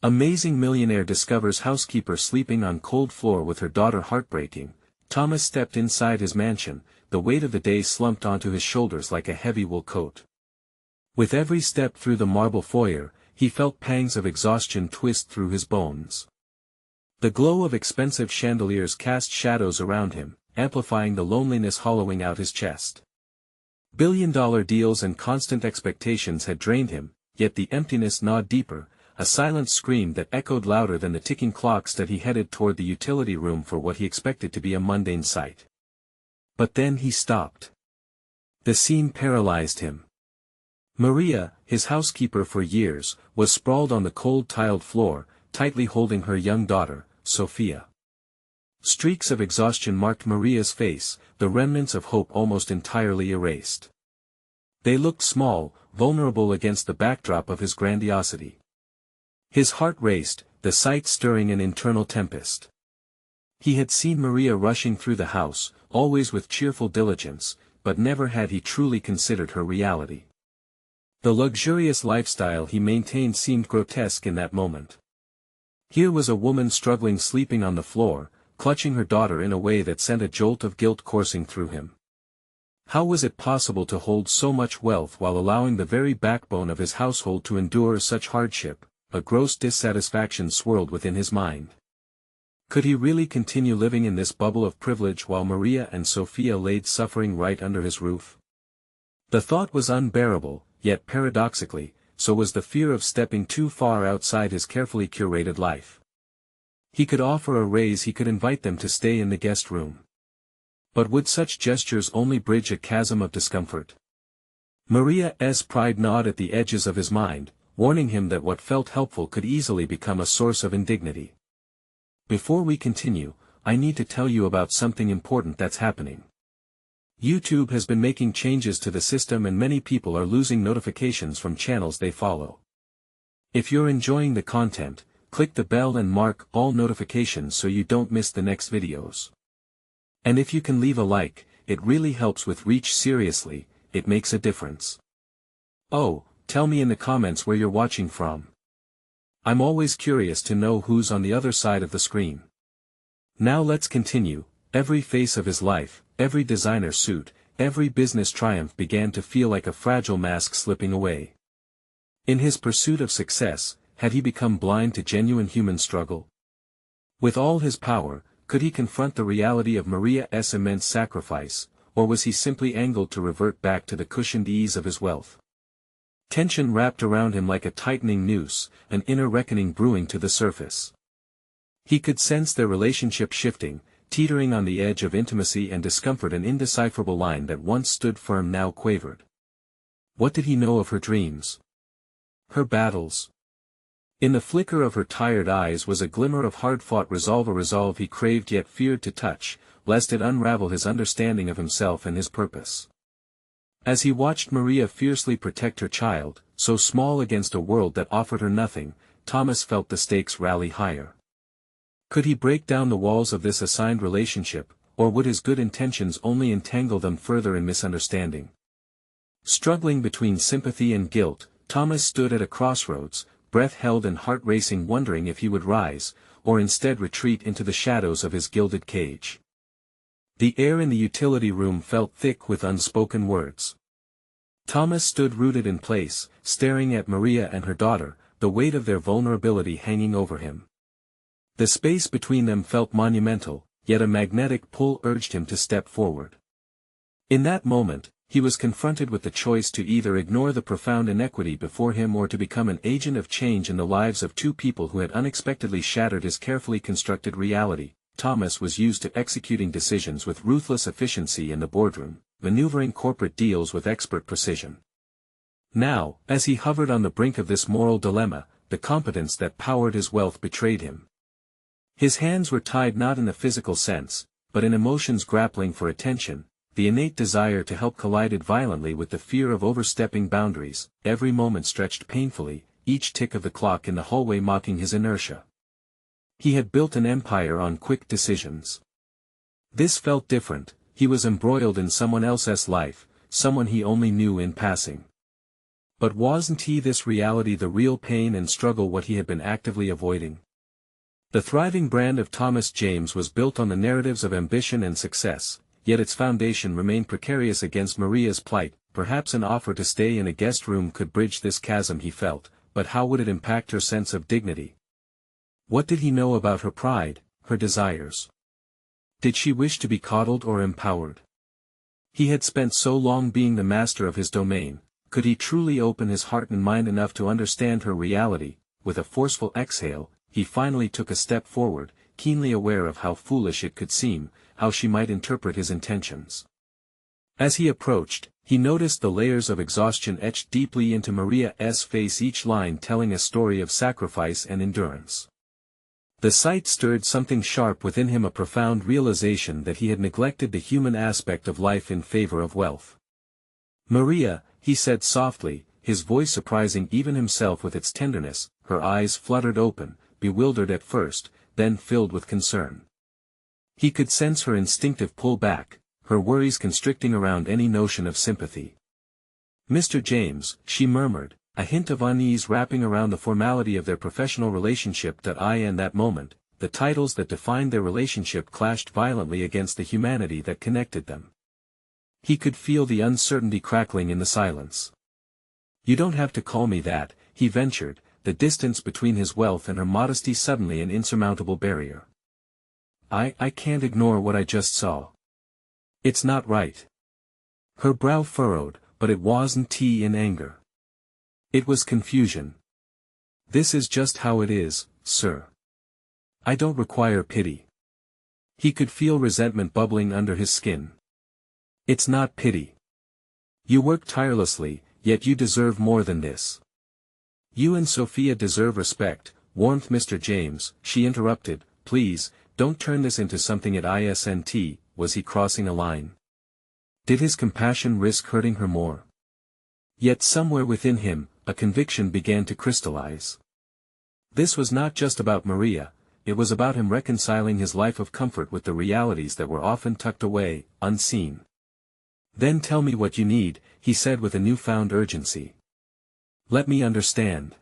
Amazing millionaire discovers housekeeper sleeping on cold floor with her daughter. Heartbreaking. Thomas stepped inside his mansion, the weight of the day slumped onto his shoulders like a heavy wool coat. With every step through the marble foyer, he felt pangs of exhaustion twist through his bones. The glow of expensive chandeliers cast shadows around him, amplifying the loneliness hollowing out his chest. Billion-dollar deals and constant expectations had drained him, yet the emptiness gnawed deeper, a silent scream that echoed louder than the ticking clocks that he headed toward the utility room for what he expected to be a mundane sight. But then he stopped. The scene paralyzed him. Maria, his housekeeper for years, was sprawled on the cold tiled floor, tightly holding her young daughter, Sophia. Streaks of exhaustion marked Maria's face, the remnants of hope almost entirely erased. They looked small, vulnerable against the backdrop of his grandiosity. His heart raced, the sight stirring an internal tempest. He had seen Maria rushing through the house, always with cheerful diligence, but never had he truly considered her reality. The luxurious lifestyle he maintained seemed grotesque in that moment. Here was a woman struggling, sleeping on the floor, clutching her daughter in a way that sent a jolt of guilt coursing through him. How was it possible to hold so much wealth while allowing the very backbone of his household to endure such hardship? A gross dissatisfaction swirled within his mind. Could he really continue living in this bubble of privilege while Maria and Sophia laid suffering right under his roof? The thought was unbearable, yet paradoxically, so was the fear of stepping too far outside his carefully curated life. He could offer a raise, he could invite them to stay in the guest room. But would such gestures only bridge a chasm of discomfort? Maria's pride gnawed at the edges of his mind, warning him that what felt helpful could easily become a source of indignity. Before we continue, I need to tell you about something important that's happening. YouTube has been making changes to the system and many people are losing notifications from channels they follow. If you're enjoying the content, click the bell and mark all notifications so you don't miss the next videos. And if you can leave a like, it really helps with reach. Seriously, it makes a difference. Oh, tell me in the comments where you're watching from. I'm always curious to know who's on the other side of the screen. Now let's continue. Every phase of his life, every designer suit, every business triumph began to feel like a fragile mask slipping away. In his pursuit of success, had he become blind to genuine human struggle? With all his power, could he confront the reality of Maria's immense sacrifice, or was he simply angled to revert back to the cushioned ease of his wealth? Tension wrapped around him like a tightening noose, an inner reckoning brewing to the surface. He could sense their relationship shifting, teetering on the edge of intimacy and discomfort. An indecipherable line that once stood firm now quavered. What did he know of her dreams? Her battles? In the flicker of her tired eyes was a glimmer of hard-fought resolve, a resolve he craved yet feared to touch, lest it unravel his understanding of himself and his purpose. As he watched Maria fiercely protect her child, so small against a world that offered her nothing, Thomas felt the stakes rally higher. Could he break down the walls of this assigned relationship, or would his good intentions only entangle them further in misunderstanding? Struggling between sympathy and guilt, Thomas stood at a crossroads, breath held and heart racing, wondering if he would rise, or instead retreat into the shadows of his gilded cage. The air in the utility room felt thick with unspoken words. Thomas stood rooted in place, staring at Maria and her daughter, the weight of their vulnerability hanging over him. The space between them felt monumental, yet a magnetic pull urged him to step forward. In that moment, he was confronted with the choice to either ignore the profound inequity before him or to become an agent of change in the lives of two people who had unexpectedly shattered his carefully constructed reality. Thomas was used to executing decisions with ruthless efficiency in the boardroom, maneuvering corporate deals with expert precision. Now, as he hovered on the brink of this moral dilemma, the competence that powered his wealth betrayed him. His hands were tied not in the physical sense, but in emotions grappling for attention. The innate desire to help collided violently with the fear of overstepping boundaries. Every moment stretched painfully, each tick of the clock in the hallway mocking his inertia. He had built an empire on quick decisions. This felt different. He was embroiled in someone else's life, someone he only knew in passing. But wasn't this reality the real pain and struggle what he had been actively avoiding? The thriving brand of Thomas James was built on the narratives of ambition and success, yet its foundation remained precarious against Maria's plight. Perhaps an offer to stay in a guest room could bridge this chasm he felt, but how would it impact her sense of dignity? What did he know about her pride, her desires? Did she wish to be coddled or empowered? He had spent so long being the master of his domain, could he truly open his heart and mind enough to understand her reality? With a forceful exhale, he finally took a step forward, keenly aware of how foolish it could seem, how she might interpret his intentions. As he approached, he noticed the layers of exhaustion etched deeply into Maria's face, each line telling a story of sacrifice and endurance. The sight stirred something sharp within him, a profound realization that he had neglected the human aspect of life in favor of wealth. "Maria," he said softly, his voice surprising even himself with its tenderness. Her eyes fluttered open, bewildered at first, then filled with concern. He could sense her instinctive pull back, her worries constricting around any notion of sympathy. "Mr. James," she murmured, a hint of unease wrapping around the formality of their professional relationship. In that moment, the titles that defined their relationship clashed violently against the humanity that connected them. He could feel the uncertainty crackling in the silence. "You don't have to call me that," he ventured, the distance between his wealth and her modesty suddenly an insurmountable barrier. I can't ignore what I just saw. It's not right." Her brow furrowed, but it wasn't in anger. It was confusion. "This is just how it is, sir. I don't require pity." He could feel resentment bubbling under his skin. "It's not pity. You work tirelessly, yet you deserve more than this. You and Sophia deserve respect, warmth." "Mr. James," she interrupted, "please, don't turn this into something at isn't. Was he crossing a line? Did his compassion risk hurting her more?" Yet somewhere within him, a conviction began to crystallize. This was not just about Maria, it was about him reconciling his life of comfort with the realities that were often tucked away, unseen. "Then tell me what you need," he said with a newfound urgency. "Let me understand."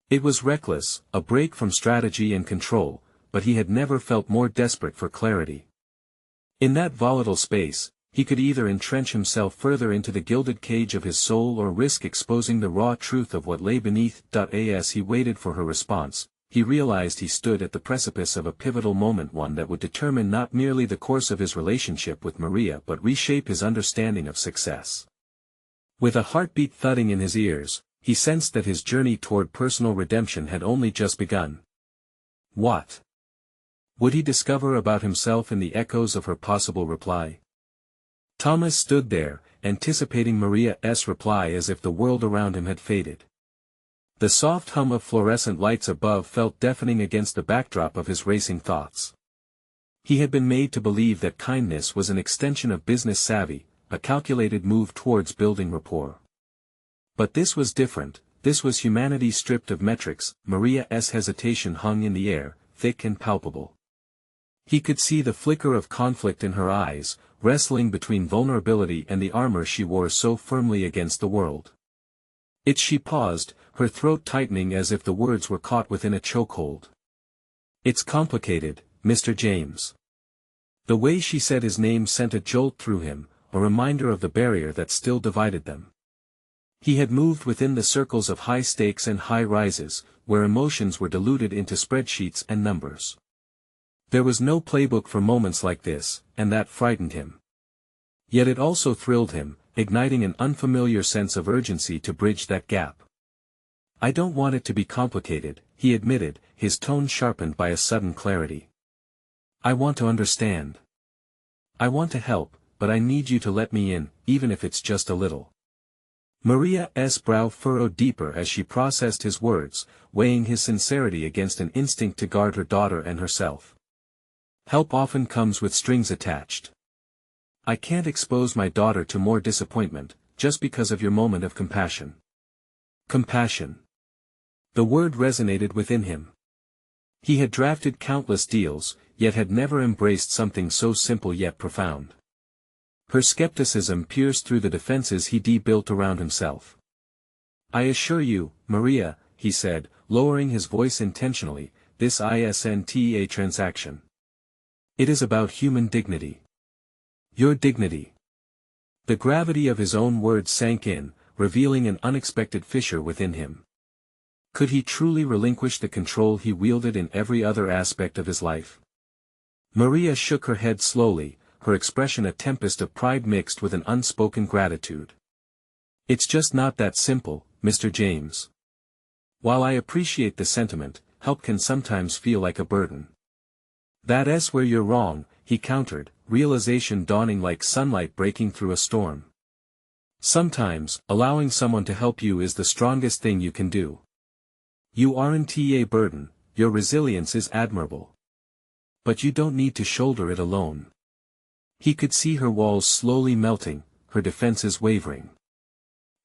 It was reckless, a break from strategy and control, but he had never felt more desperate for clarity. In that volatile space, he could either entrench himself further into the gilded cage of his soul or risk exposing the raw truth of what lay beneath. As he waited for her response, he realized he stood at the precipice of a pivotal moment, one that would determine not merely the course of his relationship with Maria but reshape his understanding of success. With a heartbeat thudding in his ears, he sensed that his journey toward personal redemption had only just begun. What would he discover about himself in the echoes of her possible reply? Thomas stood there, anticipating Maria's reply as if the world around him had faded. The soft hum of fluorescent lights above felt deafening against the backdrop of his racing thoughts. He had been made to believe that kindness was an extension of business savvy, a calculated move towards building rapport. But this was different, this was humanity stripped of metrics. Maria's hesitation hung in the air, thick and palpable. He could see the flicker of conflict in her eyes, wrestling between vulnerability and the armor she wore so firmly against the world. She paused, her throat tightening as if the words were caught within a chokehold. "It's complicated, Mr. James." The way she said his name sent a jolt through him, a reminder of the barrier that still divided them. He had moved within the circles of high stakes and high rises, where emotions were diluted into spreadsheets and numbers. There was no playbook for moments like this, and that frightened him. Yet it also thrilled him, igniting an unfamiliar sense of urgency to bridge that gap. "I don't want it to be complicated," he admitted, his tone sharpened by a sudden clarity. "I want to understand. I want to help, but I need you to let me in, even if it's just a little." Maria's brow furrowed deeper as she processed his words, weighing his sincerity against an instinct to guard her daughter and herself. "Help often comes with strings attached. I can't expose my daughter to more disappointment, just because of your moment of compassion." Compassion. The word resonated within him. He had drafted countless deals, yet had never embraced something so simple yet profound. Her skepticism pierced through the defenses he built around himself. I assure you, Maria, he said, lowering his voice intentionally, this isn't a transaction. It is about human dignity. Your dignity. The gravity of his own words sank in, revealing an unexpected fissure within him. Could he truly relinquish the control he wielded in every other aspect of his life? Maria shook her head slowly, her expression a tempest of pride mixed with an unspoken gratitude. It's just not that simple, Mr. James. While I appreciate the sentiment, help can sometimes feel like a burden. That's where you're wrong, he countered, realization dawning like sunlight breaking through a storm. Sometimes, allowing someone to help you is the strongest thing you can do. You aren't a burden, your resilience is admirable. But you don't need to shoulder it alone. He could see her walls slowly melting, her defenses wavering.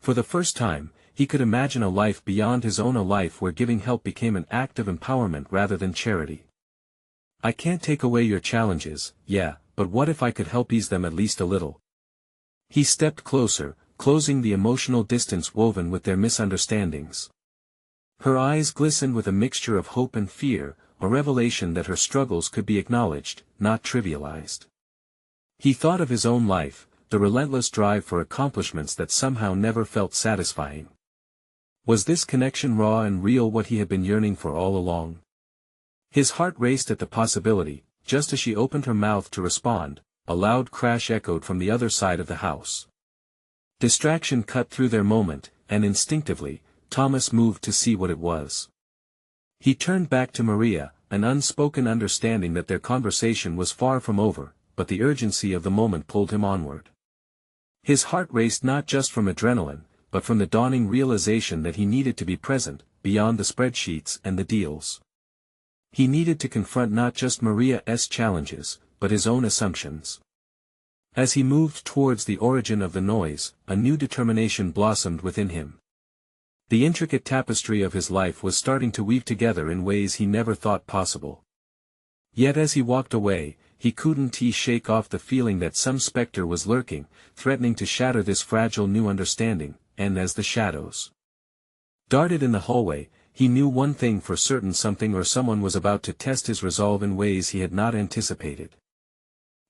For the first time, he could imagine a life beyond his own, a life where giving help became an act of empowerment rather than charity. I can't take away your challenges, yeah, but what if I could help ease them at least a little? He stepped closer, closing the emotional distance woven with their misunderstandings. Her eyes glistened with a mixture of hope and fear, a revelation that her struggles could be acknowledged, not trivialized. He thought of his own life, the relentless drive for accomplishments that somehow never felt satisfying. Was this connection raw and real, what he had been yearning for all along? His heart raced at the possibility. Just as she opened her mouth to respond, a loud crash echoed from the other side of the house. Distraction cut through their moment, and instinctively, Thomas moved to see what it was. He turned back to Maria, an unspoken understanding that their conversation was far from over, but the urgency of the moment pulled him onward. His heart raced not just from adrenaline, but from the dawning realization that he needed to be present, beyond the spreadsheets and the deals. He needed to confront not just Maria's challenges, but his own assumptions. As he moved towards the origin of the noise, a new determination blossomed within him. The intricate tapestry of his life was starting to weave together in ways he never thought possible. Yet as he walked away, he couldn't shake off the feeling that some specter was lurking, threatening to shatter this fragile new understanding, and as the shadows darted in the hallway, he knew one thing for certain: something or someone was about to test his resolve in ways he had not anticipated.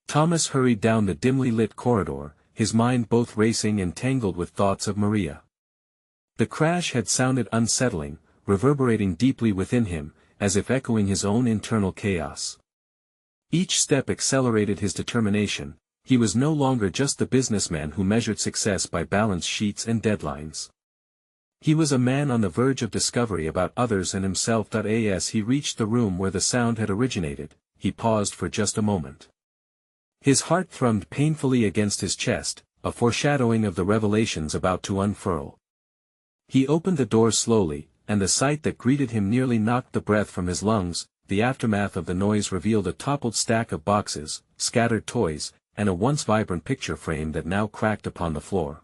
Thomas hurried down the dimly lit corridor, his mind both racing and tangled with thoughts of Maria. The crash had sounded unsettling, reverberating deeply within him, as if echoing his own internal chaos. Each step accelerated his determination. He was no longer just the businessman who measured success by balance sheets and deadlines. He was a man on the verge of discovery about others and himself. As he reached the room where the sound had originated, he paused for just a moment. His heart thrummed painfully against his chest, a foreshadowing of the revelations about to unfurl. He opened the door slowly, and the sight that greeted him nearly knocked the breath from his lungs. The aftermath of the noise revealed a toppled stack of boxes, scattered toys, and a once vibrant picture frame that now cracked upon the floor.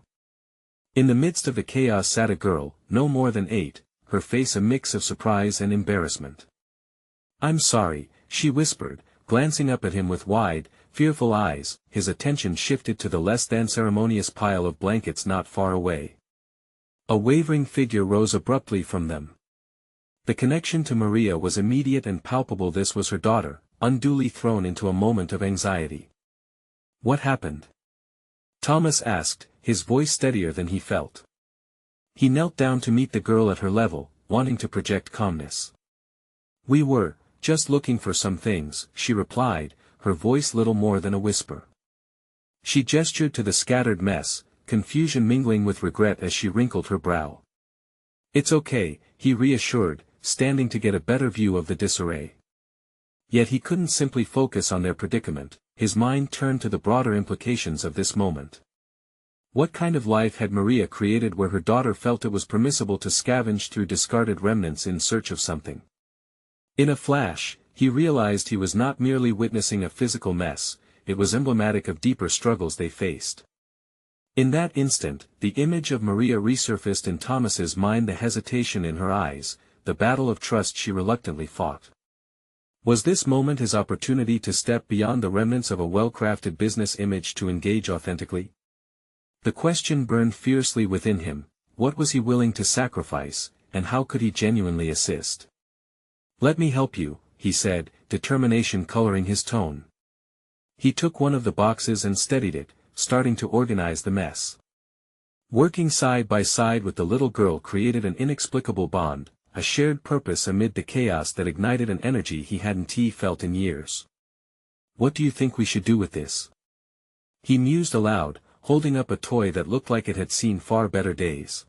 In the midst of the chaos sat a girl, no more than 8, her face a mix of surprise and embarrassment. "I'm sorry," she whispered, glancing up at him with wide, fearful eyes. His attention shifted to the less than ceremonious pile of blankets not far away. A wavering figure rose abruptly from them. The connection to Maria was immediate and palpable. This was her daughter, unduly thrown into a moment of anxiety. "What happened?" Thomas asked, his voice steadier than he felt. He knelt down to meet the girl at her level, wanting to project calmness. "We were just looking for some things," she replied, her voice little more than a whisper. She gestured to the scattered mess, confusion mingling with regret as she wrinkled her brow. "It's okay," he reassured, standing to get a better view of the disarray. Yet he couldn't simply focus on their predicament. His mind turned to the broader implications of this moment. What kind of life had Maria created where her daughter felt it was permissible to scavenge through discarded remnants in search of something? In a flash, he realized he was not merely witnessing a physical mess, it was emblematic of deeper struggles they faced. In that instant, the image of Maria resurfaced in Thomas's mind, the hesitation in her eyes, the battle of trust she reluctantly fought. Was this moment his opportunity to step beyond the remnants of a well-crafted business image to engage authentically? The question burned fiercely within him, what was he willing to sacrifice, and how could he genuinely assist? "Let me help you," he said, determination coloring his tone. He took one of the boxes and steadied it, starting to organize the mess. Working side by side with the little girl created an inexplicable bond, a shared purpose amid the chaos that ignited an energy he hadn't felt in years. "What do you think we should do with this?" he mused aloud, holding up a toy that looked like it had seen far better days.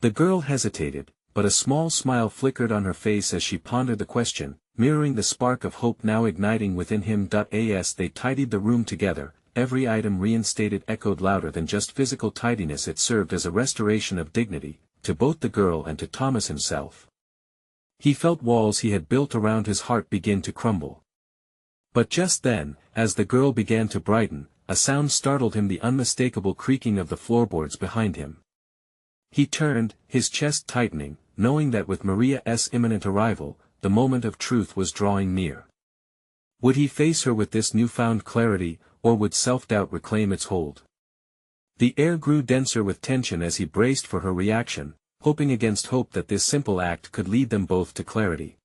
The girl hesitated, but a small smile flickered on her face as she pondered the question, mirroring the spark of hope now igniting within him. As they tidied the room together, every item reinstated echoed louder than just physical tidiness. It served as a restoration of dignity, to both the girl and to Thomas himself. He felt walls he had built around his heart begin to crumble. But just then, as the girl began to brighten, a sound startled him, the unmistakable creaking of the floorboards behind him. He turned, his chest tightening, knowing that with Maria's imminent arrival, the moment of truth was drawing near. Would he face her with this newfound clarity, or would self-doubt reclaim its hold? The air grew denser with tension as he braced for her reaction, hoping against hope that this simple act could lead them both to clarity.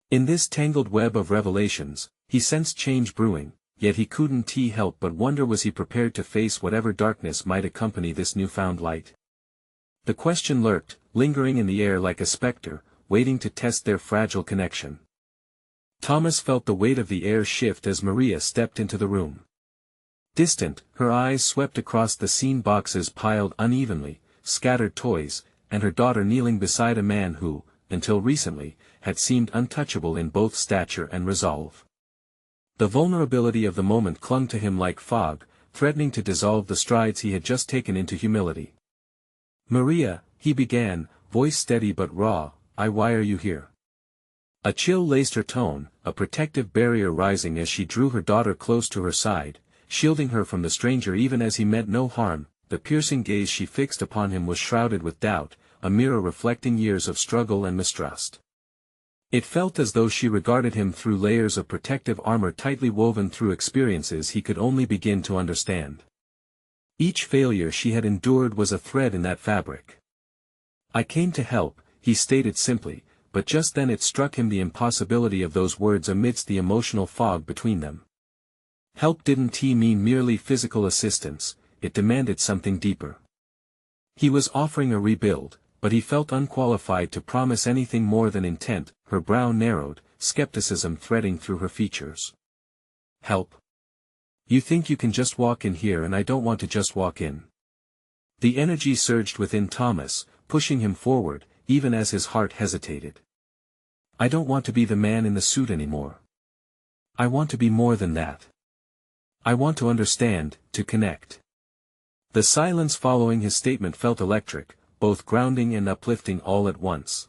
In this tangled web of revelations, he sensed change brewing, yet he couldn't help but wonder, was he prepared to face whatever darkness might accompany this newfound light? The question lurked, lingering in the air like a specter, waiting to test their fragile connection. Thomas felt the weight of the air shift as Maria stepped into the room. Distant, her eyes swept across the scene, boxes piled unevenly, scattered toys, and her daughter kneeling beside a man who, until recently, had seemed untouchable in both stature and resolve. The vulnerability of the moment clung to him like fog, threatening to dissolve the strides he had just taken into humility. "Maria," he began, voice steady but raw, "why are you here?" A chill laced her tone, a protective barrier rising as she drew her daughter close to her side, shielding her from the stranger even as he meant no harm. The piercing gaze she fixed upon him was shrouded with doubt, a mirror reflecting years of struggle and mistrust. It felt as though she regarded him through layers of protective armor tightly woven through experiences he could only begin to understand. Each failure she had endured was a thread in that fabric. "I came to help," he stated simply, but just then it struck him the impossibility of those words amidst the emotional fog between them. Help didn't mean merely physical assistance, it demanded something deeper. He was offering a rebuild, but he felt unqualified to promise anything more than intent. Her brow narrowed, skepticism threading through her features. "Help? You think you can just walk in here, and I don't want to just walk in." The energy surged within Thomas, pushing him forward, even as his heart hesitated. "I don't want to be the man in the suit anymore. I want to be more than that. I want to understand, to connect." The silence following his statement felt electric, both grounding and uplifting all at once.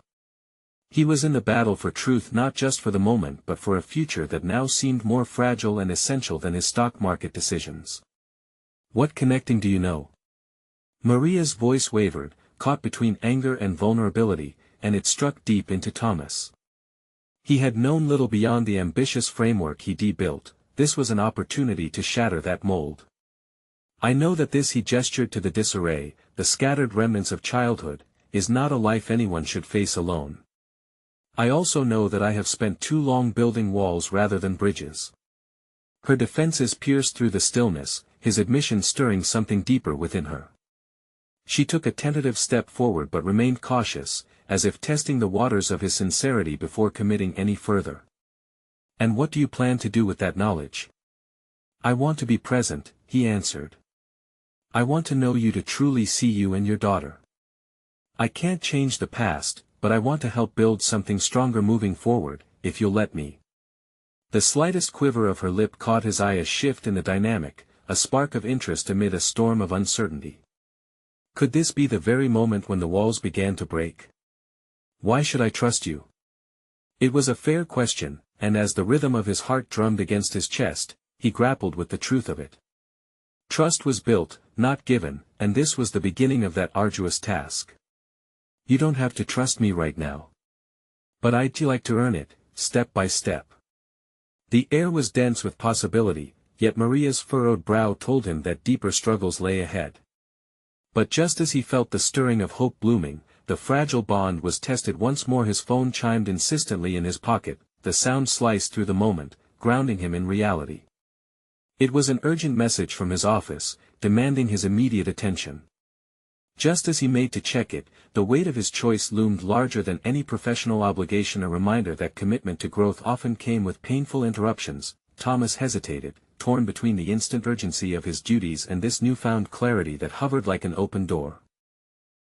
He was in the battle for truth, not just for the moment but for a future that now seemed more fragile and essential than his stock market decisions. "What connecting do you know?" Maria's voice wavered, caught between anger and vulnerability, and it struck deep into Thomas. He had known little beyond the ambitious framework he'd built. This was an opportunity to shatter that mold. "I know that this," he gestured to the disarray, the scattered remnants of childhood, "is not a life anyone should face alone. I also know that I have spent too long building walls rather than bridges." Her defenses pierced through the stillness, his admission stirring something deeper within her. She took a tentative step forward but remained cautious, as if testing the waters of his sincerity before committing any further. "And what do you plan to do with that knowledge?" "I want to be present," he answered. "I want to know you, to truly see you and your daughter. I can't change the past, but I want to help build something stronger moving forward, if you'll let me." The slightest quiver of her lip caught his eye, a shift in the dynamic, a spark of interest amid a storm of uncertainty. Could this be the very moment when the walls began to break? "Why should I trust you?" It was a fair question, and as the rhythm of his heart drummed against his chest, he grappled with the truth of it. Trust was built, not given, and this was the beginning of that arduous task. "You don't have to trust me right now. But I'd like to earn it, step by step." The air was dense with possibility, yet Maria's furrowed brow told him that deeper struggles lay ahead. But just as he felt the stirring of hope blooming, the fragile bond was tested once more. His phone chimed insistently in his pocket, the sound sliced through the moment, grounding him in reality. It was an urgent message from his office, demanding his immediate attention. Just as he made to check it, the weight of his choice loomed larger than any professional obligation, a reminder that commitment to growth often came with painful interruptions. Thomas hesitated, torn between the instant urgency of his duties and this newfound clarity that hovered like an open door.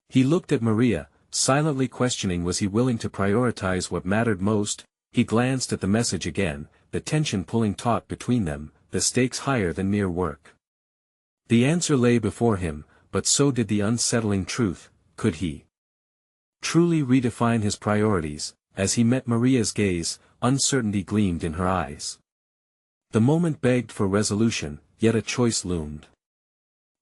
He looked at Maria, silently questioning was he willing to prioritize what mattered most. He glanced at the message again, the tension pulling taut between them, the stakes higher than mere work. The answer lay before him, but so did the unsettling truth. Could he truly redefine his priorities? As he met Maria's gaze, uncertainty gleamed in her eyes. The moment begged for resolution, yet a choice loomed.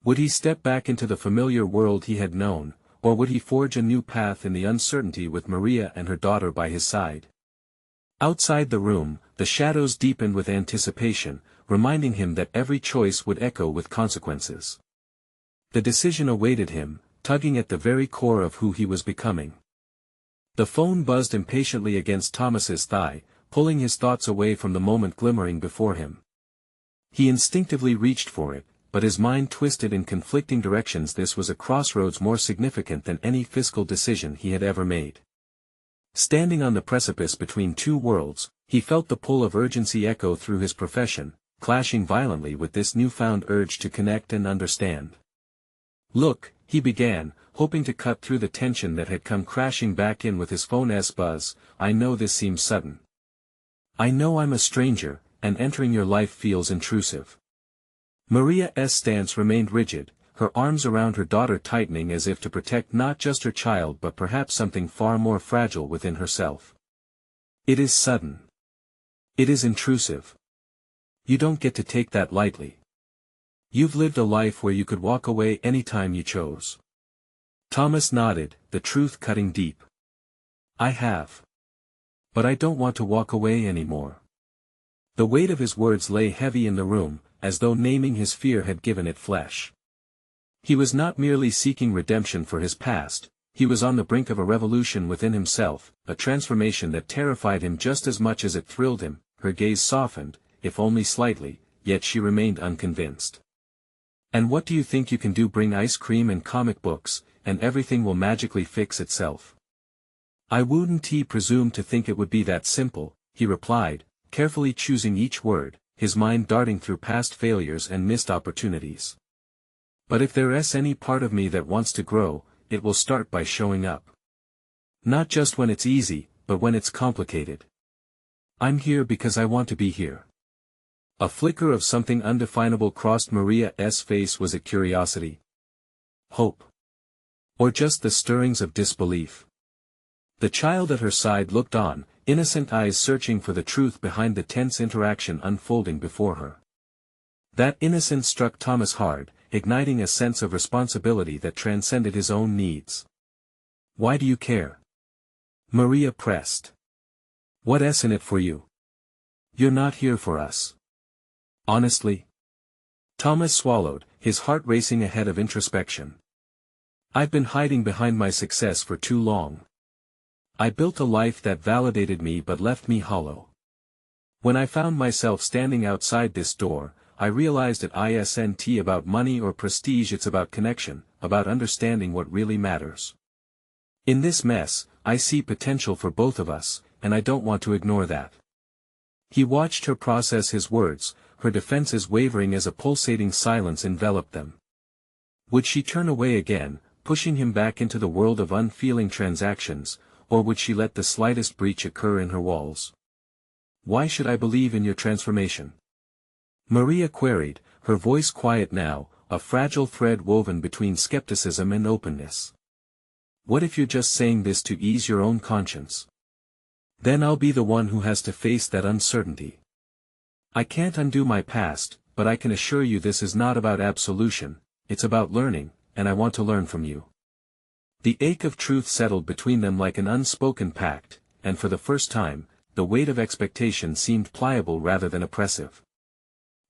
Would he step back into the familiar world he had known, or would he forge a new path in the uncertainty with Maria and her daughter by his side? Outside the room, the shadows deepened with anticipation, reminding him that every choice would echo with consequences. The decision awaited him, tugging at the very core of who he was becoming. The phone buzzed impatiently against Thomas's thigh, pulling his thoughts away from the moment glimmering before him. He instinctively reached for it, but his mind twisted in conflicting directions. This was a crossroads more significant than any fiscal decision he had ever made. Standing on the precipice between two worlds, he felt the pull of urgency echo through his profession, clashing violently with this newfound urge to connect and understand. "Look," he began, hoping to cut through the tension that had come crashing back in with his phone's buzz. "I know this seems sudden. I know I'm a stranger, and entering your life feels intrusive." Maria's stance remained rigid, her arms around her daughter tightening as if to protect not just her child but perhaps something far more fragile within herself. "It is sudden. It is intrusive. You don't get to take that lightly. You've lived a life where you could walk away anytime you chose." Thomas nodded, the truth cutting deep. "I have. But I don't want to walk away anymore." The weight of his words lay heavy in the room, as though naming his fear had given it flesh. He was not merely seeking redemption for his past, he was on the brink of a revolution within himself, a transformation that terrified him just as much as it thrilled him. Her gaze softened, if only slightly, yet she remained unconvinced. "And what do you think you can do? Bring ice cream and comic books, and everything will magically fix itself?" "I wouldn't presume to think it would be that simple," he replied, carefully choosing each word, his mind darting through past failures and missed opportunities. "But if there's any part of me that wants to grow, it will start by showing up. Not just when it's easy, but when it's complicated. I'm here because I want to be here." A flicker of something undefinable crossed Maria's face. Was it curiosity? Hope? Or just the stirrings of disbelief? The child at her side looked on, innocent eyes searching for the truth behind the tense interaction unfolding before her. That innocence struck Thomas hard, igniting a sense of responsibility that transcended his own needs. "Why do you care?" Maria pressed. "What's in it for you? You're not here for us." "Honestly?" Thomas swallowed, his heart racing ahead of introspection. "I've been hiding behind my success for too long. I built a life that validated me but left me hollow. When I found myself standing outside this door, I realized it isn't about money or prestige, it's about connection, about understanding what really matters. In this mess, I see potential for both of us, and I don't want to ignore that." He watched her process his words, her defenses wavering as a pulsating silence enveloped them. Would she turn away again, pushing him back into the world of unfeeling transactions, or would she let the slightest breach occur in her walls? "Why should I believe in your transformation?" Maria queried, her voice quiet now, a fragile thread woven between skepticism and openness. "What if you're just saying this to ease your own conscience? Then I'll be the one who has to face that uncertainty. I can't undo my past, but I can assure you this is not about absolution, it's about learning, and I want to learn from you." The ache of truth settled between them like an unspoken pact, and for the first time, the weight of expectation seemed pliable rather than oppressive.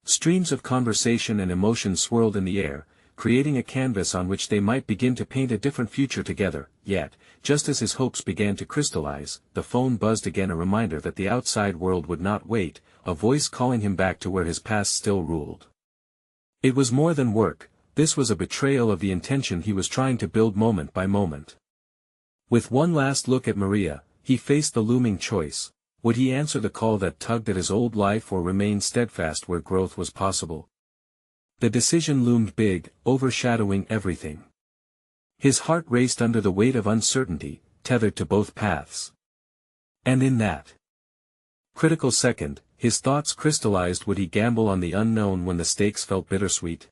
Streams of conversation and emotion swirled in the air, creating a canvas on which they might begin to paint a different future together. Yet, just as his hopes began to crystallize, the phone buzzed again, a reminder that the outside world would not wait, a voice calling him back to where his past still ruled. It was more than work, this was a betrayal of the intention he was trying to build moment by moment. With one last look at Maria, he faced the looming choice: would he answer the call that tugged at his old life or remain steadfast where growth was possible? The decision loomed big, overshadowing everything. His heart raced under the weight of uncertainty, tethered to both paths. And in that critical second, his thoughts crystallized: would he gamble on the unknown when the stakes felt bittersweet?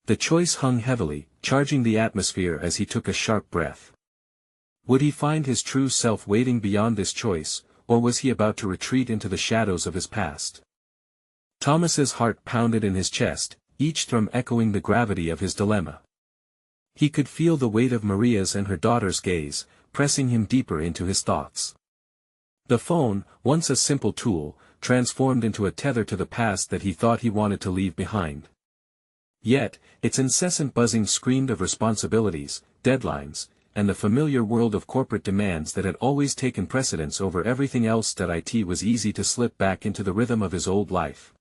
The choice hung heavily, charging the atmosphere as he took a sharp breath. Would he find his true self waiting beyond this choice, or was he about to retreat into the shadows of his past? Thomas's heart pounded in his chest, each thrum echoing the gravity of his dilemma. He could feel the weight of Maria's and her daughter's gaze, pressing him deeper into his thoughts. The phone, once a simple tool, transformed into a tether to the past that he thought he wanted to leave behind. Yet, its incessant buzzing screamed of responsibilities, deadlines, and the familiar world of corporate demands that had always taken precedence over everything else. It was easy to slip back into the rhythm of his old life.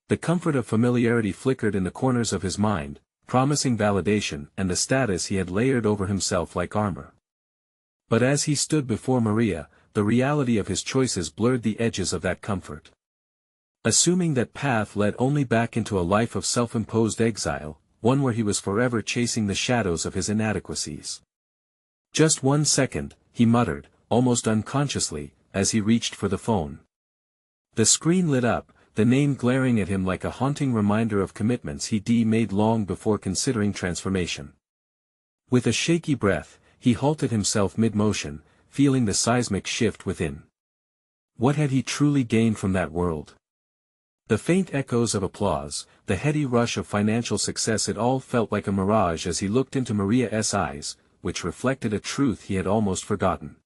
The comfort of familiarity flickered in the corners of his mind, promising validation and the status he had layered over himself like armor. But as he stood before Maria, the reality of his choices blurred the edges of that comfort. Assuming that path led only back into a life of self-imposed exile, one where he was forever chasing the shadows of his inadequacies. "Just 1 second," he muttered, almost unconsciously, as he reached for the phone. The screen lit up, the name glaring at him like a haunting reminder of commitments he'd made long before considering transformation. With a shaky breath, he halted himself mid-motion, feeling the seismic shift within. What had he truly gained from that world? The faint echoes of applause, the heady rush of financial success, it all felt like a mirage as he looked into Maria's eyes, which reflected a truth he had almost forgotten.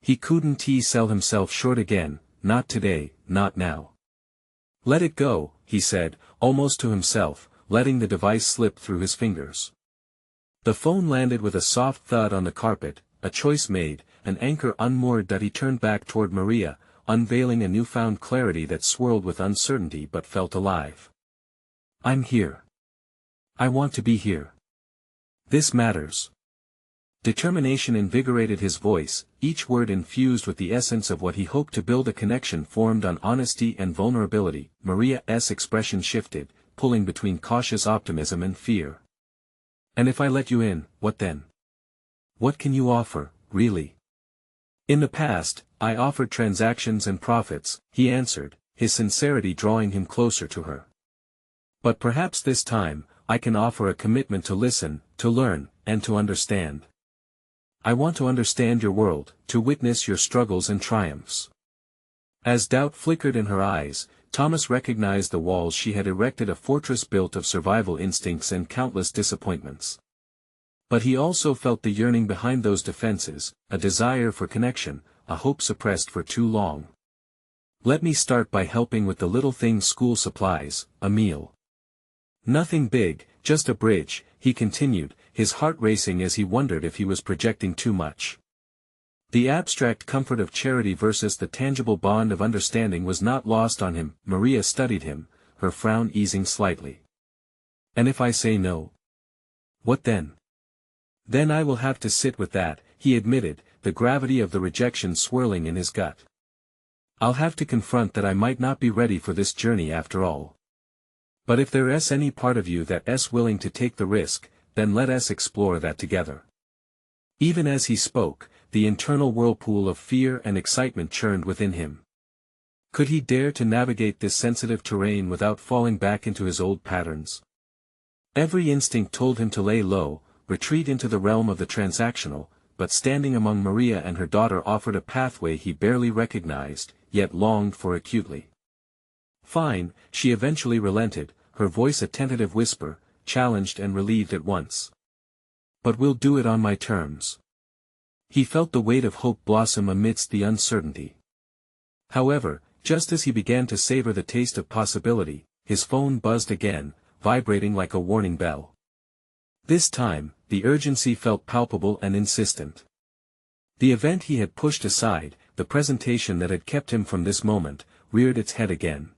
He couldn't sell himself short again, not today, not now. "Let it go," he said, almost to himself, letting the device slip through his fingers. The phone landed with a soft thud on the carpet, a choice made, an anchor unmoored. He turned back toward Maria, unveiling a newfound clarity that swirled with uncertainty but felt alive. "I'm here. I want to be here. This matters." Determination invigorated his voice, each word infused with the essence of what he hoped to build, a connection formed on honesty and vulnerability. Maria's expression shifted, pulling between cautious optimism and fear. "And if I let you in, what then? What can you offer, really?" "In the past, I offered transactions and profits," he answered, his sincerity drawing him closer to her. "But perhaps this time, I can offer a commitment to listen, to learn, and to understand. I want to understand your world, to witness your struggles and triumphs." As doubt flickered in her eyes, Thomas recognized the walls she had erected, a fortress built of survival instincts and countless disappointments. But he also felt the yearning behind those defenses, a desire for connection, a hope suppressed for too long. "Let me start by helping with the little things: school supplies, a meal. Nothing big, just a bridge," he continued, his heart racing as he wondered if he was projecting too much. The abstract comfort of charity versus the tangible bond of understanding was not lost on him. Maria studied him, her frown easing slightly. "And if I say no? What then?" "Then I will have to sit with that," he admitted, the gravity of the rejection swirling in his gut. "I'll have to confront that I might not be ready for this journey after all. But if there's any part of you that's willing to take the risk, then let us explore that together." Even as he spoke, the internal whirlpool of fear and excitement churned within him. Could he dare to navigate this sensitive terrain without falling back into his old patterns? Every instinct told him to lay low, retreat into the realm of the transactional, but standing among Maria and her daughter offered a pathway he barely recognized, yet longed for acutely. "Fine," she eventually relented, her voice a tentative whisper, challenged and relieved at once. "But we'll do it on my terms." He felt the weight of hope blossom amidst the uncertainty. However, just as he began to savor the taste of possibility, his phone buzzed again, vibrating like a warning bell. This time, the urgency felt palpable and insistent. The event he had pushed aside, the presentation that had kept him from this moment, reared its head again.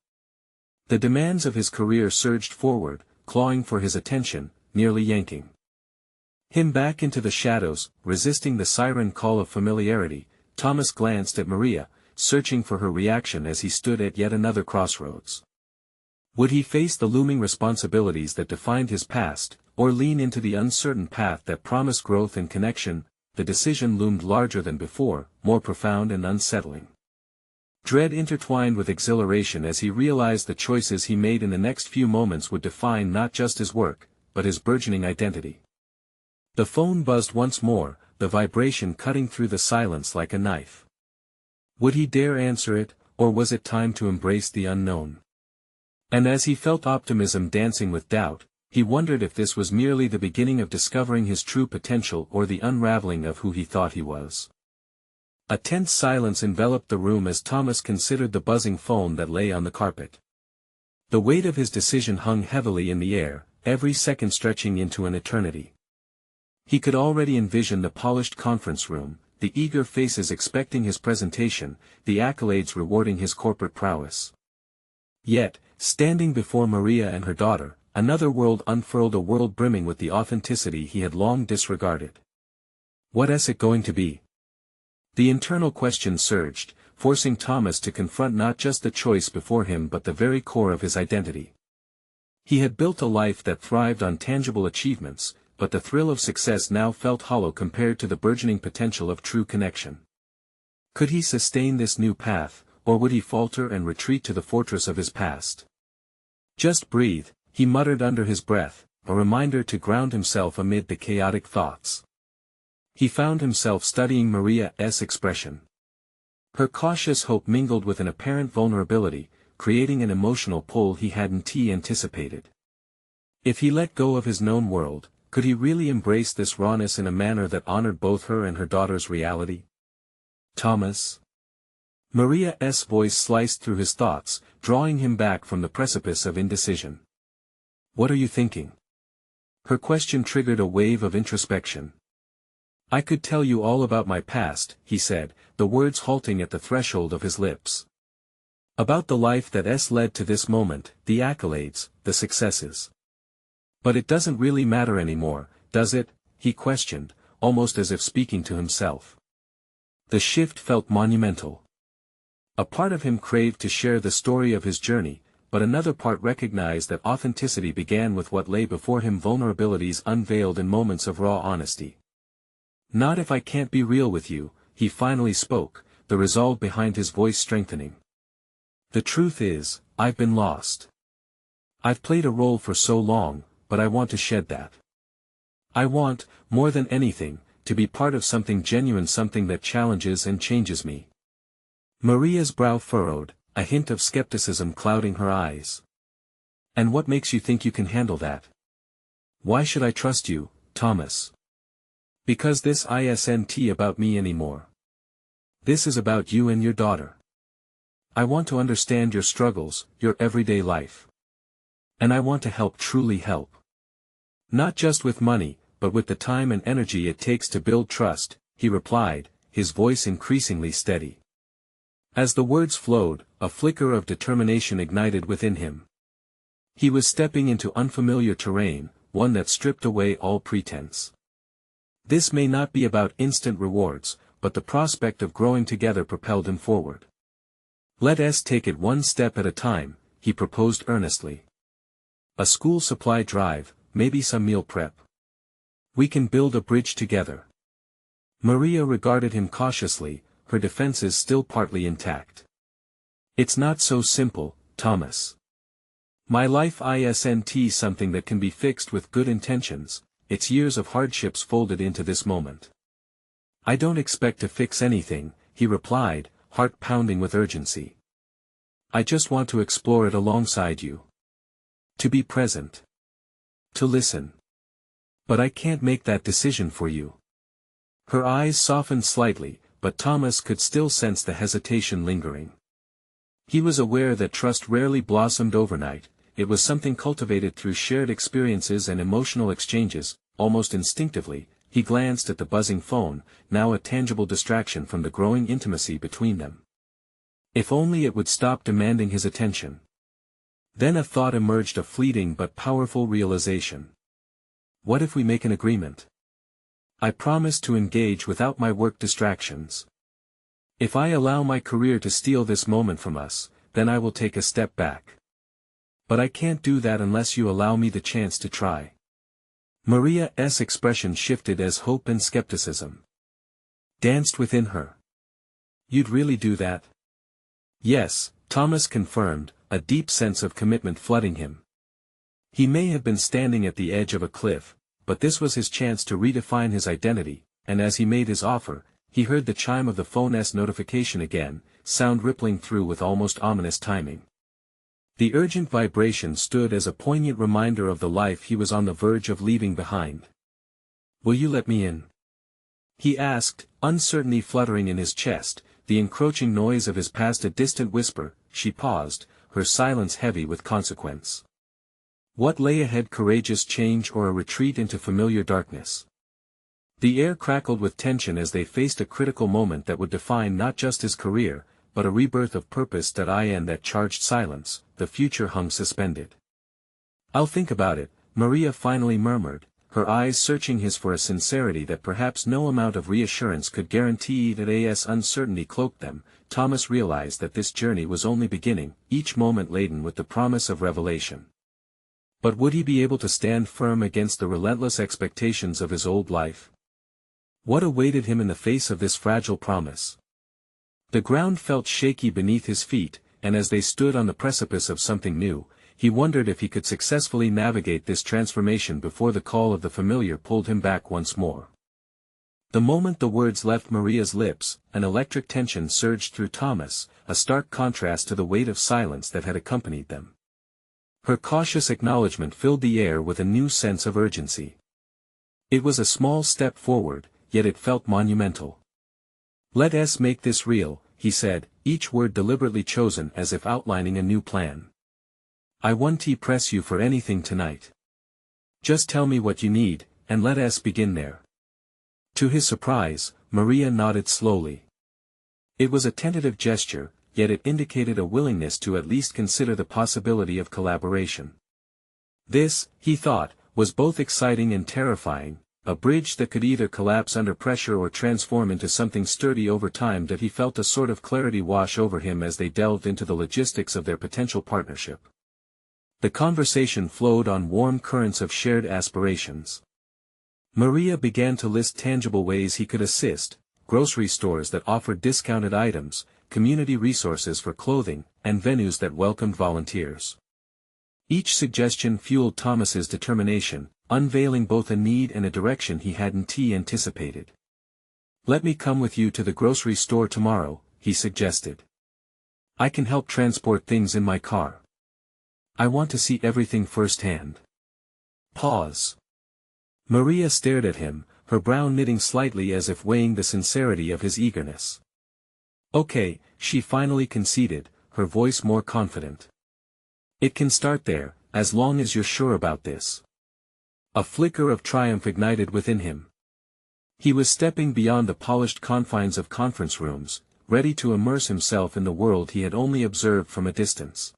The demands of his career surged forward, clawing for his attention, nearly yanking him back into the shadows. Resisting the siren call of familiarity, Thomas glanced at Maria, searching for her reaction as he stood at yet another crossroads. Would he face the looming responsibilities that defined his past, or lean into the uncertain path that promised growth and connection? The decision loomed larger than before, more profound and unsettling. Dread intertwined with exhilaration as he realized the choices he made in the next few moments would define not just his work, but his burgeoning identity. The phone buzzed once more, the vibration cutting through the silence like a knife. Would he dare answer it, or was it time to embrace the unknown? And as he felt optimism dancing with doubt, he wondered if this was merely the beginning of discovering his true potential or the unraveling of who he thought he was. A tense silence enveloped the room as Thomas considered the buzzing phone that lay on the carpet. The weight of his decision hung heavily in the air, every second stretching into an eternity. He could already envision the polished conference room, the eager faces expecting his presentation, the accolades rewarding his corporate prowess. Yet, standing before Maria and her daughter, another world unfurled, a world brimming with the authenticity he had long disregarded. What's it going to be? The internal question surged, forcing Thomas to confront not just the choice before him but the very core of his identity. He had built a life that thrived on tangible achievements, but the thrill of success now felt hollow compared to the burgeoning potential of true connection. Could he sustain this new path, or would he falter and retreat to the fortress of his past? Just breathe, he muttered under his breath, a reminder to ground himself amid the chaotic thoughts. He found himself studying Maria's expression. Her cautious hope mingled with an apparent vulnerability, creating an emotional pull he hadn't anticipated. If he let go of his known world, could he really embrace this rawness in a manner that honored both her and her daughter's reality? Thomas? Maria's voice sliced through his thoughts, drawing him back from the precipice of indecision. What are you thinking? Her question triggered a wave of introspection. I could tell you all about my past, he said, the words halting at the threshold of his lips. About the life that led to this moment, the accolades, the successes. But it doesn't really matter anymore, does it? He questioned, almost as if speaking to himself. The shift felt monumental. A part of him craved to share the story of his journey, but another part recognized that authenticity began with what lay before him, vulnerabilities unveiled in moments of raw honesty. Not if I can't be real with you, he finally spoke, the resolve behind his voice strengthening. The truth is, I've been lost. I've played a role for so long, but I want to shed that. I want, more than anything, to be part of something genuine, something that challenges and changes me. Maria's brow furrowed, a hint of skepticism clouding her eyes. And what makes you think you can handle that? Why should I trust you, Thomas? Because this isn't about me anymore. This is about you and your daughter. I want to understand your struggles, your everyday life. And I want to help, truly help. Not just with money, but with the time and energy it takes to build trust, he replied, his voice increasingly steady. As the words flowed, a flicker of determination ignited within him. He was stepping into unfamiliar terrain, one that stripped away all pretense. This may not be about instant rewards, but the prospect of growing together propelled him forward. Let's take it one step at a time, he proposed earnestly. A school supply drive, maybe some meal prep. We can build a bridge together. Maria regarded him cautiously, her defenses still partly intact. It's not so simple, Thomas. My life isn't something that can be fixed with good intentions, it's years of hardships folded into this moment. I don't expect to fix anything, he replied, heart pounding with urgency. I just want to explore it alongside you. To be present. To listen. But I can't make that decision for you. Her eyes softened slightly, but Thomas could still sense the hesitation lingering. He was aware that trust rarely blossomed overnight, it was something cultivated through shared experiences and emotional exchanges. Almost instinctively, he glanced at the buzzing phone, now a tangible distraction from the growing intimacy between them. If only it would stop demanding his attention. Then a thought emerged, a fleeting but powerful realization. What if we make an agreement? I promise to engage without my work distractions. If I allow my career to steal this moment from us, then I will take a step back. But I can't do that unless you allow me the chance to try. Maria's expression shifted as hope and skepticism danced within her. You'd really do that? Yes, Thomas confirmed, a deep sense of commitment flooding him. He may have been standing at the edge of a cliff, but this was his chance to redefine his identity, and as he made his offer, he heard the chime of the phone's notification again, sound rippling through with almost ominous timing. The urgent vibration stood as a poignant reminder of the life he was on the verge of leaving behind. Will you let me in? He asked, uncertainty fluttering in his chest, the encroaching noise of his past a distant whisper. She paused, her silence heavy with consequence. What lay ahead? Courageous change or a retreat into familiar darkness? The air crackled with tension as they faced a critical moment that would define not just his career, but a rebirth of purpose. In that charged silence, the future hung suspended. I'll think about it, Maria finally murmured, her eyes searching his for a sincerity that perhaps no amount of reassurance could guarantee. As uncertainty cloaked them, Thomas realized that this journey was only beginning, each moment laden with the promise of revelation. But would he be able to stand firm against the relentless expectations of his old life? What awaited him in the face of this fragile promise? The ground felt shaky beneath his feet, and as they stood on the precipice of something new, he wondered if he could successfully navigate this transformation before the call of the familiar pulled him back once more. The moment the words left Maria's lips, an electric tension surged through Thomas, a stark contrast to the weight of silence that had accompanied them. Her cautious acknowledgement filled the air with a new sense of urgency. It was a small step forward, yet it felt monumental. Let us make this real, he said, each word deliberately chosen as if outlining a new plan. I won't press you for anything tonight. Just tell me what you need, and let us begin there. To his surprise, Maria nodded slowly. It was a tentative gesture, yet it indicated a willingness to at least consider the possibility of collaboration. This, he thought, was both exciting and terrifying, a bridge that could either collapse under pressure or transform into something sturdy over time. That he felt a sort of clarity wash over him as they delved into the logistics of their potential partnership. The conversation flowed on warm currents of shared aspirations. Maria began to list tangible ways he could assist, grocery stores that offered discounted items, community resources for clothing, and venues that welcomed volunteers. Each suggestion fueled Thomas's determination, unveiling both a need and a direction he hadn't anticipated. Let me come with you to the grocery store tomorrow, he suggested. I can help transport things in my car. I want to see everything firsthand. Pause. Maria stared at him, her brow knitting slightly as if weighing the sincerity of his eagerness. Okay, she finally conceded, her voice more confident. It can start there, as long as you're sure about this. A flicker of triumph ignited within him. He was stepping beyond the polished confines of conference rooms, ready to immerse himself in the world he had only observed from a distance.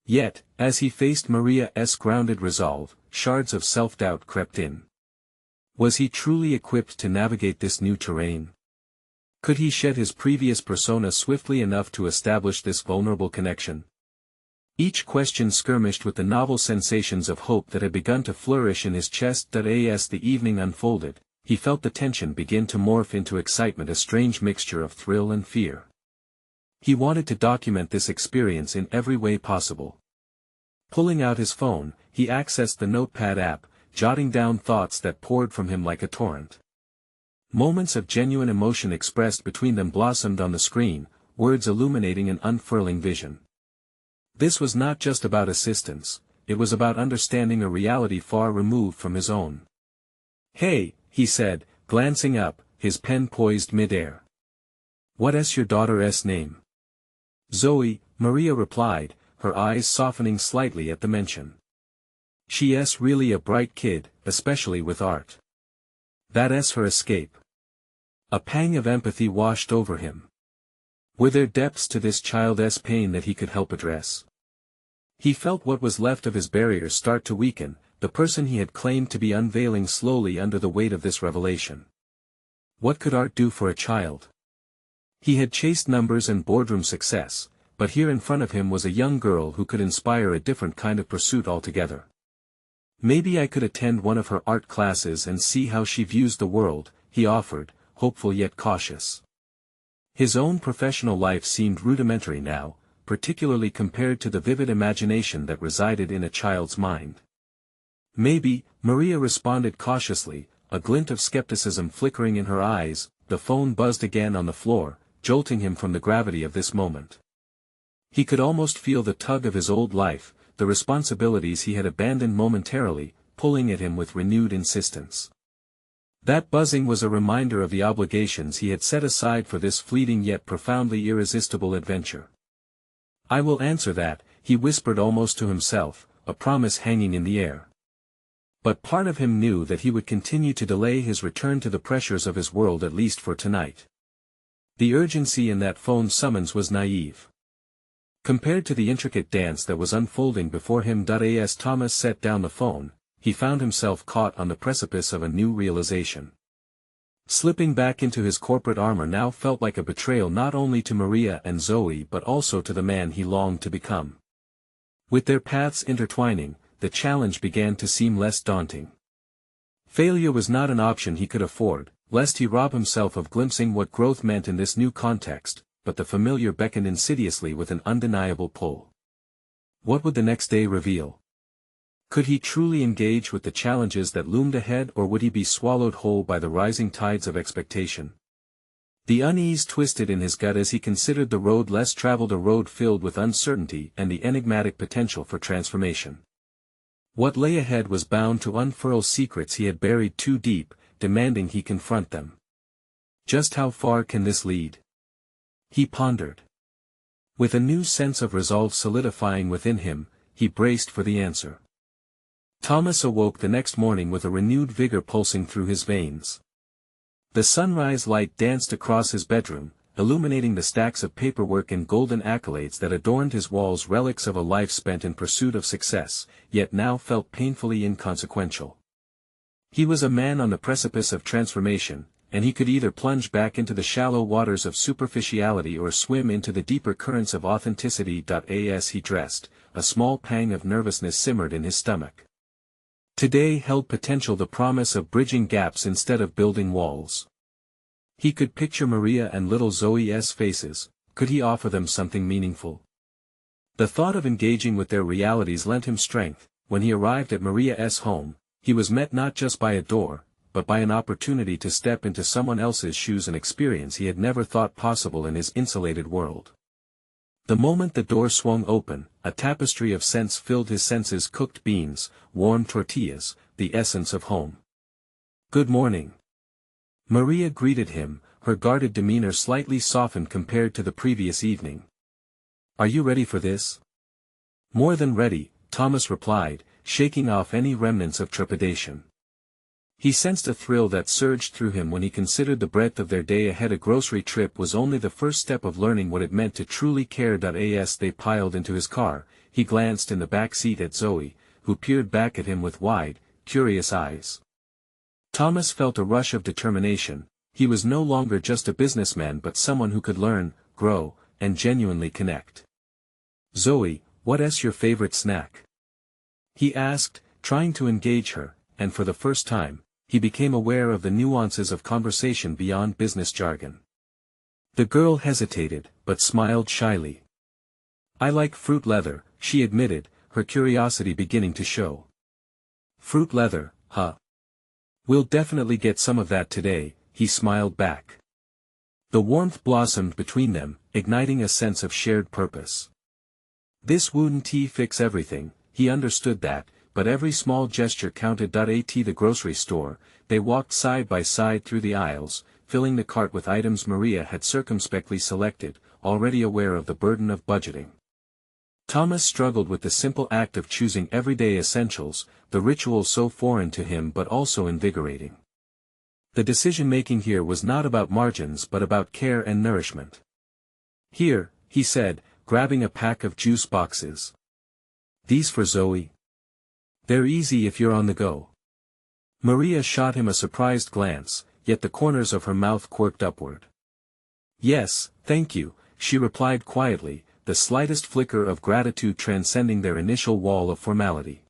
Yet, as he faced Maria's grounded resolve, shards of self-doubt crept in. Was he truly equipped to navigate this new terrain? Could he shed his previous persona swiftly enough to establish this vulnerable connection? Each question skirmished with the novel sensations of hope that had begun to flourish in his chest. As the evening unfolded, he felt the tension begin to morph into excitement, a strange mixture of thrill and fear. He wanted to document this experience in every way possible. Pulling out his phone, he accessed the Notepad app, jotting down thoughts that poured from him like a torrent. Moments of genuine emotion expressed between them blossomed on the screen, words illuminating an unfurling vision. This was not just about assistance, it was about understanding a reality far removed from his own. Hey, he said, glancing up, his pen poised mid-air. What is your daughter's name? Zoe, Maria replied, her eyes softening slightly at the mention. She's really a bright kid, especially with art. That's her escape. A pang of empathy washed over him. Were there depths to this child's pain that he could help address? He felt what was left of his barriers start to weaken, the person he had claimed to be unveiling slowly under the weight of this revelation. What could art do for a child? He had chased numbers and boardroom success, but here in front of him was a young girl who could inspire a different kind of pursuit altogether. Maybe I could attend one of her art classes and see how she views the world, he offered, hopeful yet cautious. His own professional life seemed rudimentary now, particularly compared to the vivid imagination that resided in a child's mind. Maybe, Maria responded cautiously, a glint of skepticism flickering in her eyes. The phone buzzed again on the floor, jolting him from the gravity of this moment. He could almost feel the tug of his old life, the responsibilities he had abandoned momentarily, pulling at him with renewed insistence. That buzzing was a reminder of the obligations he had set aside for this fleeting yet profoundly irresistible adventure. I will answer that, he whispered almost to himself, a promise hanging in the air. But part of him knew that he would continue to delay his return to the pressures of his world at least for tonight. The urgency in that phone summons was naive. Compared to the intricate dance that was unfolding before him. As Thomas set down the phone, he found himself caught on the precipice of a new realization. Slipping back into his corporate armor now felt like a betrayal not only to Maria and Zoe but also to the man he longed to become. With their paths intertwining, the challenge began to seem less daunting. Failure was not an option he could afford, lest he rob himself of glimpsing what growth meant in this new context, but the familiar beckoned insidiously with an undeniable pull. What would the next day reveal? Could he truly engage with the challenges that loomed ahead, or would he be swallowed whole by the rising tides of expectation? The unease twisted in his gut as he considered the road less traveled, a road filled with uncertainty and the enigmatic potential for transformation. What lay ahead was bound to unfurl secrets he had buried too deep, demanding he confront them. Just how far can this lead? He pondered. With a new sense of resolve solidifying within him, he braced for the answer. Thomas awoke the next morning with a renewed vigor pulsing through his veins. The sunrise light danced across his bedroom, illuminating the stacks of paperwork and golden accolades that adorned his walls, relics of a life spent in pursuit of success, yet now felt painfully inconsequential. He was a man on the precipice of transformation, and he could either plunge back into the shallow waters of superficiality or swim into the deeper currents of authenticity. As he dressed, a small pang of nervousness simmered in his stomach. Today held potential, the promise of bridging gaps instead of building walls. He could picture Maria and little Zoe's faces. Could he offer them something meaningful? The thought of engaging with their realities lent him strength. When he arrived at Maria's home, he was met not just by a door, but by an opportunity to step into someone else's shoes, an experience he had never thought possible in his insulated world. The moment the door swung open, a tapestry of scents filled his senses: cooked beans, warm tortillas, the essence of home. "Good morning." Maria greeted him, her guarded demeanor slightly softened compared to the previous evening. "Are you ready for this?" "More than ready," Thomas replied, shaking off any remnants of trepidation. He sensed a thrill that surged through him when he considered the breadth of their day ahead. A grocery trip was only the first step of learning what it meant to truly care. As they piled into his car, he glanced in the back seat at Zoe, who peered back at him with wide, curious eyes. Thomas felt a rush of determination. He was no longer just a businessman but someone who could learn, grow, and genuinely connect. "Zoe, what's your favorite snack?" he asked, trying to engage her, and for the first time, he became aware of the nuances of conversation beyond business jargon. The girl hesitated, but smiled shyly. "I like fruit leather," she admitted, her curiosity beginning to show. "Fruit leather, huh? We'll definitely get some of that today," he smiled back. The warmth blossomed between them, igniting a sense of shared purpose. This wouldn't fix everything, he understood that, but every small gesture counted. At the grocery store, they walked side by side through the aisles, filling the cart with items Maria had circumspectly selected, already aware of the burden of budgeting. Thomas struggled with the simple act of choosing everyday essentials, the ritual so foreign to him but also invigorating. The decision-making here was not about margins but about care and nourishment. "Here," he said, grabbing a pack of juice boxes. "These for Zoe. They're easy if you're on the go." Maria shot him a surprised glance, yet the corners of her mouth quirked upward. "Yes, thank you," she replied quietly, the slightest flicker of gratitude transcending their initial wall of formality.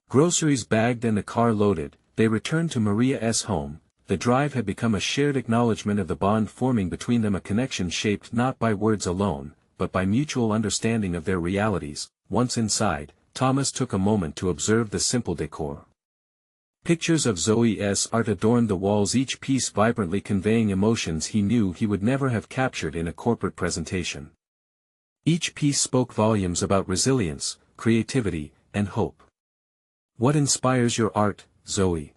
Groceries bagged and the car loaded, they returned to Maria's home. The drive had become a shared acknowledgement of the bond forming between them, a connection shaped not by words alone, but by mutual understanding of their realities. Once inside, Thomas took a moment to observe the simple decor. Pictures of Zoe's art adorned the walls, each piece vibrantly conveying emotions he knew he would never have captured in a corporate presentation. Each piece spoke volumes about resilience, creativity, and hope. "What inspires your art, Zoe?"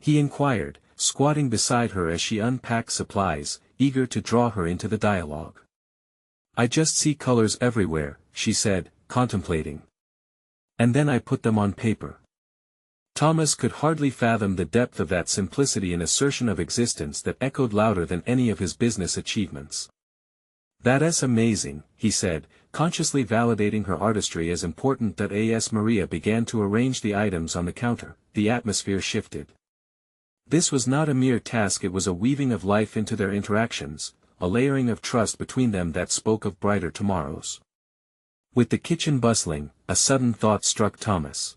he inquired, squatting beside her as she unpacked supplies, eager to draw her into the dialogue. "I just see colors everywhere," she said, contemplating. "And then I put them on paper." Thomas could hardly fathom the depth of that simplicity and assertion of existence that echoed louder than any of his business achievements. "That's amazing," he said, consciously validating her artistry as important that as Maria began to arrange the items on the counter, the atmosphere shifted. This was not a mere task, it was a weaving of life into their interactions, a layering of trust between them that spoke of brighter tomorrows. With the kitchen bustling, a sudden thought struck Thomas.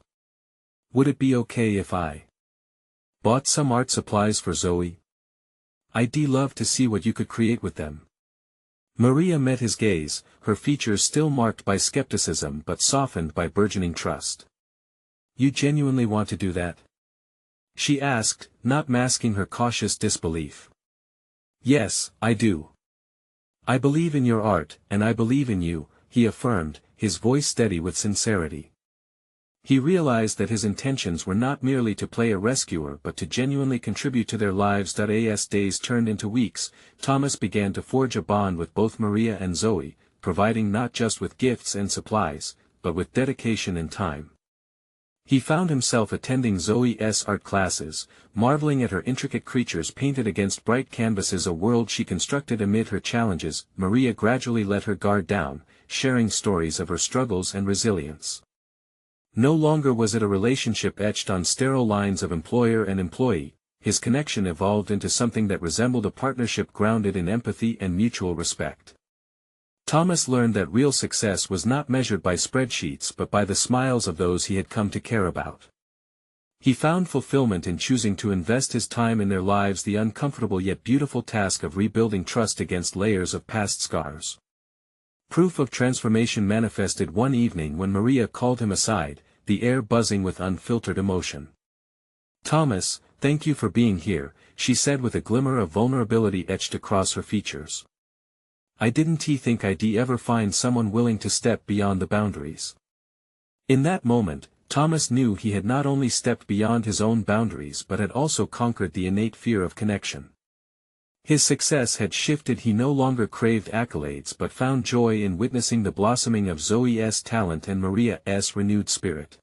"Would it be okay if I bought some art supplies for Zoe? I'd love to see what you could create with them." Maria met his gaze, her features still marked by skepticism but softened by burgeoning trust. "You genuinely want to do that?" she asked, not masking her cautious disbelief. "Yes, I do. I believe in your art, and I believe in you," he affirmed, his voice steady with sincerity. He realized that his intentions were not merely to play a rescuer but to genuinely contribute to their lives. As days turned into weeks, Thomas began to forge a bond with both Maria and Zoe, providing not just with gifts and supplies, but with dedication and time. He found himself attending Zoe's art classes, marveling at her intricate creatures painted against bright canvases, a world she constructed amid her challenges. Maria gradually let her guard down, sharing stories of her struggles and resilience. No longer was it a relationship etched on sterile lines of employer and employee, his connection evolved into something that resembled a partnership grounded in empathy and mutual respect. Thomas learned that real success was not measured by spreadsheets but by the smiles of those he had come to care about. He found fulfillment in choosing to invest his time in their lives, the uncomfortable yet beautiful task of rebuilding trust against layers of past scars. Proof of transformation manifested one evening when Maria called him aside, the air buzzing with unfiltered emotion. "Thomas, thank you for being here," she said with a glimmer of vulnerability etched across her features. "I didn't think I'd ever find someone willing to step beyond the boundaries." In that moment, Thomas knew he had not only stepped beyond his own boundaries but had also conquered the innate fear of connection. His success had shifted, he no longer craved accolades but found joy in witnessing the blossoming of Zoe's talent and Maria's renewed spirit.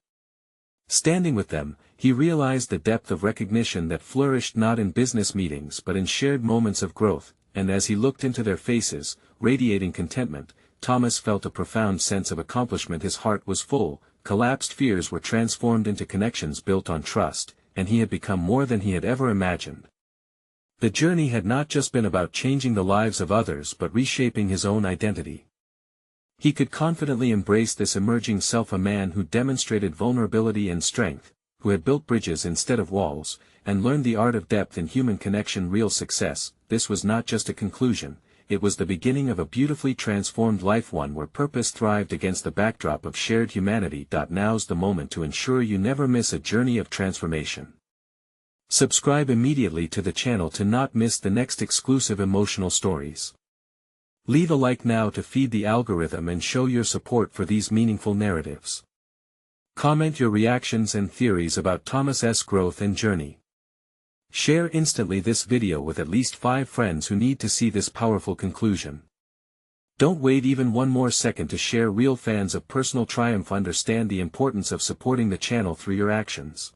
Standing with them, he realized the depth of recognition that flourished not in business meetings but in shared moments of growth, and as he looked into their faces, radiating contentment, Thomas felt a profound sense of accomplishment. His heart was full, collapsed fears were transformed into connections built on trust, and he had become more than he had ever imagined. The journey had not just been about changing the lives of others but reshaping his own identity. He could confidently embrace this emerging self, a man who demonstrated vulnerability and strength, who had built bridges instead of walls, and learned the art of depth in human connection. Real success, this was not just a conclusion, it was the beginning of a beautifully transformed life, one where purpose thrived against the backdrop of shared humanity. Now's the moment to ensure you never miss a journey of transformation. Subscribe immediately to the channel to not miss the next exclusive emotional stories. Leave a like now to feed the algorithm and show your support for these meaningful narratives. Comment your reactions and theories about Thomas's growth and journey. Share instantly this video with at least 5 friends who need to see this powerful conclusion. Don't wait even one more second to share. Real fans of personal triumph understand the importance of supporting the channel through your actions.